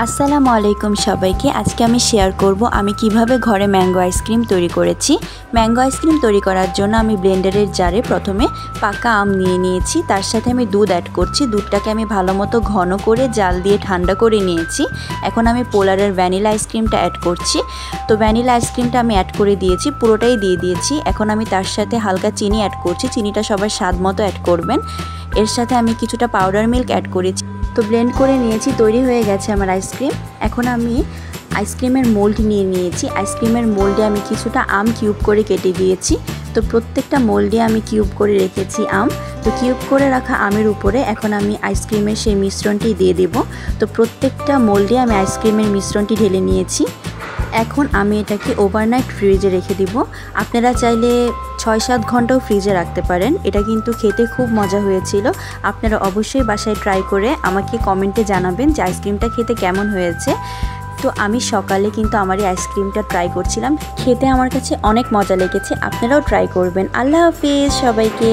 আসসালামু আলাইকুম সবাইকে। আজকে আমি শেয়ার করব আমি কিভাবে ঘরে ম্যাঙ্গো আইসক্রিম তৈরি করেছি। ম্যাঙ্গো আইসক্রিম তৈরি করার জন্য আমি ব্লেন্ডারের জারে প্রথমে পাকা আম নিয়ে নিয়েছি, তার সাথে আমি দুধ অ্যাড করছি। দুধটাকে আমি ভালো মতো ঘন করে জাল দিয়ে ঠান্ডা করে নিয়েছি। এখন আমি পোলারের ভ্যানিলা আইসক্রিমটা অ্যাড করছি। তো ভ্যানিলা আইসক্রিমটা আমি অ্যাড করে দিয়েছি, পুরোটাই দিয়ে দিয়েছি। এখন আমি তার সাথে হালকা চিনি অ্যাড করছি। চিনিটা সবার স্বাদ মতো অ্যাড করবেন। এর সাথে আমি কিছুটা পাউডার মিল্ক অ্যাড করেছি। তো ব্লেন্ড করে নিয়েছি, তৈরি হয়ে গেছে আমার আইসক্রিম। এখন আমি আইসক্রিমের মোল্ড নিয়ে নিয়েছি। আইসক্রিমের মোল্ডে আমি কিছুটা আম কিউব করে কেটে দিয়েছি। তো প্রত্যেকটা মোল্ডে আমি কিউব করে রেখেছি আম। তো কিউব করে রাখা আমের উপরে এখন আমি আইসক্রিমের সেই মিশ্রণটি দিয়ে দেব। তো প্রত্যেকটা মোল্ডে আমি আইসক্রিমের মিশ্রণটি ঢেলে নিয়েছি। এখন আমি এটাকে ওভারনাইট ফ্রিজে রেখে দিব। আপনারা চাইলে ৬-৭ ঘন্টাও ফ্রিজে রাখতে পারেন। এটা কিন্তু খেতে খুব মজা হয়েছিল। আপনারা অবশ্যই বাসায় ট্রাই করে আমাকে কমেন্টে জানাবেন যে আইসক্রিমটা খেতে কেমন হয়েছে। তো আমি সকালে কিন্তু আমার এই আইসক্রিমটা ট্রাই করছিলাম, খেতে আমার কাছে অনেক মজা লেগেছে। আপনারাও ট্রাই করবেন। আল্লাহ হাফিজ সবাইকে।